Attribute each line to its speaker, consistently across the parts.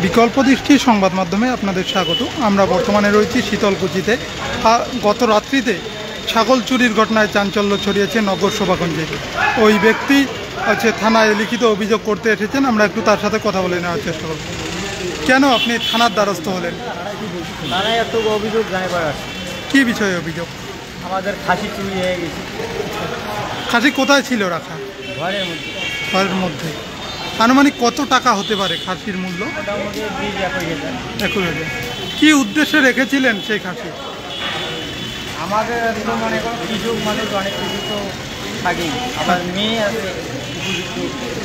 Speaker 1: বিকল্প দৃষ্টি সংবাদ মাধ্যমে আপনাদের স্বাগত। আমরা বর্তমানে রয়েছি শীতলকুচিতে। গত রাত্রিতে ছাগল চুরির ঘটনায় চাঞ্চল্য ছড়িয়েছে নগর শোভাগঞ্জে। ওই ব্যক্তি থানায় লিখিত অভিযোগ করতে এসেছেন। আমরা একটু তার সাথে কথা বলে নেওয়ার চেষ্টা করব। কেন আপনি থানার দ্বারস্থ হলেন?
Speaker 2: থানায় একটু অভিযোগ জানাবার আছে।
Speaker 1: কী বিষয়ে অভিযোগ?
Speaker 2: আমাদের খাসি চুরি হয়ে গেছে।
Speaker 1: খাসি কোথায় ছিল রাখা?
Speaker 2: ঘরের মধ্যে।
Speaker 1: ঘরের মধ্যে। আনুমানিক কত টাকা হতে পারে খাসির মূল্য?
Speaker 2: মোটামুটি 21,000।
Speaker 1: কি উদ্দেশ্যে রেখেছিলেন সেই খাসি?
Speaker 2: আমাদের তো মনে করো কৃষক মানুষ, অনেক কিছু তো থাকেই, আবার মেয়ে আছে উপযুক্ত।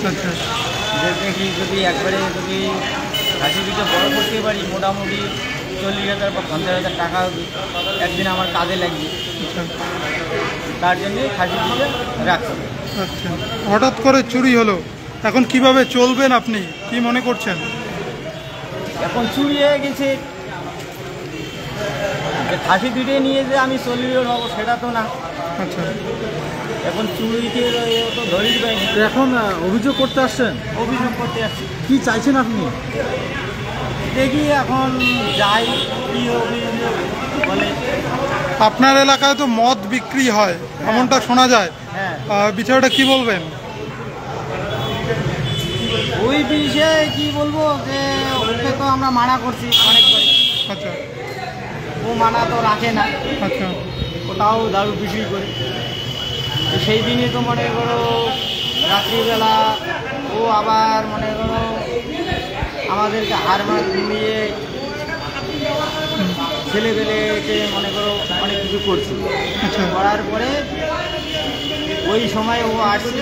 Speaker 1: আচ্ছা,
Speaker 2: যে দেখি যদি একবারে যদি খাসি দুটো বড় করতে পারি, মোটামুটি 40,000 বা 50,000 টাকা একদিন আমার কাজে লাগবে। তার জন্যে খাসি দুটো রাখছি।
Speaker 1: আচ্ছা, হঠাৎ করে চুরি হলো, এখন কিভাবে চলবেন আপনি, কি মনে করছেন?
Speaker 2: এখন চুরি হয়ে গেছে, খাসি দুটো নিয়ে যে আমি চলিয়ে হব সেটা তো না।
Speaker 1: আচ্ছা,
Speaker 2: এখন চুরিতে তো ধরিয়ে পাইনি।
Speaker 3: এখন অভিযোগ করতে আসছেন?
Speaker 2: অভিযোগ করতে আসছি।
Speaker 3: কি চাইছেন আপনি?
Speaker 2: দেখি এখন যাই কি অভিযোগ বলে।
Speaker 1: আপনার এলাকায় তো মদ বিক্রি হয়, এমনটা শোনা যায়।
Speaker 2: হ্যাঁ,
Speaker 1: বিষয়টা কি বলবেন?
Speaker 2: ওই বিষয়ে কি বলবো, যে ওকে তো আমরা মানা করছি অনেকবারই।
Speaker 1: আচ্ছা,
Speaker 2: ও মানা তো রাখে না।
Speaker 1: আচ্ছা,
Speaker 2: ওটাও দারু বিক্রি করে। সেই দিনে তো মনে করো রাত্রিবেলা ও আবার মনে করো আমাদেরকে হার মার দিয়ে ছেলেবেলেকে মনে করো অনেক কিছু করছে।
Speaker 1: আচ্ছা,
Speaker 2: করার পরে ওই সময় ও আসছে,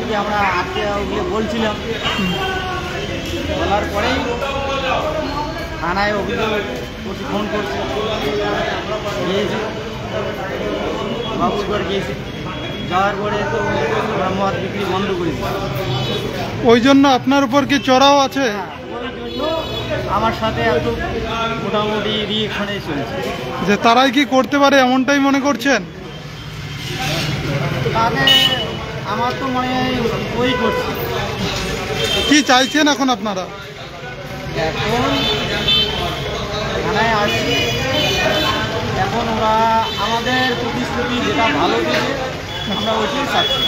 Speaker 2: যে আমরা আজকে ওগুলো বলছিলাম, বলার পরেই থানায় অভিযোগ করছি, ফোন করছে, গিয়েছি বাবুরগড় গিয়েছি। যাওয়ার পরে তো আমরা মদ বিক্রি বন্ধ করেছি।
Speaker 1: ওই জন্য আপনার উপর কি চড়াও আছে?
Speaker 2: ওই জন্য আমার সাথে এত মোটামুটি রিয়েকশনে চলছে।
Speaker 1: যে তারাই কি করতে পারে এমনটাই মনে করছেন?
Speaker 2: তাহলে আমার তো মনে হয় ওই করছে।
Speaker 1: কি চাইছেন এখন আপনারা?
Speaker 2: এখন থানায় আসছি, এখন ওরা আমাদের প্রতিশ্রুতি যেটা ভালো দিয়েছে আমরা ওইটাই চাচ্ছি।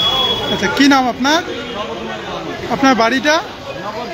Speaker 1: আচ্ছা, কি নাম আপনার? আপনার বাড়িটা?
Speaker 2: নগর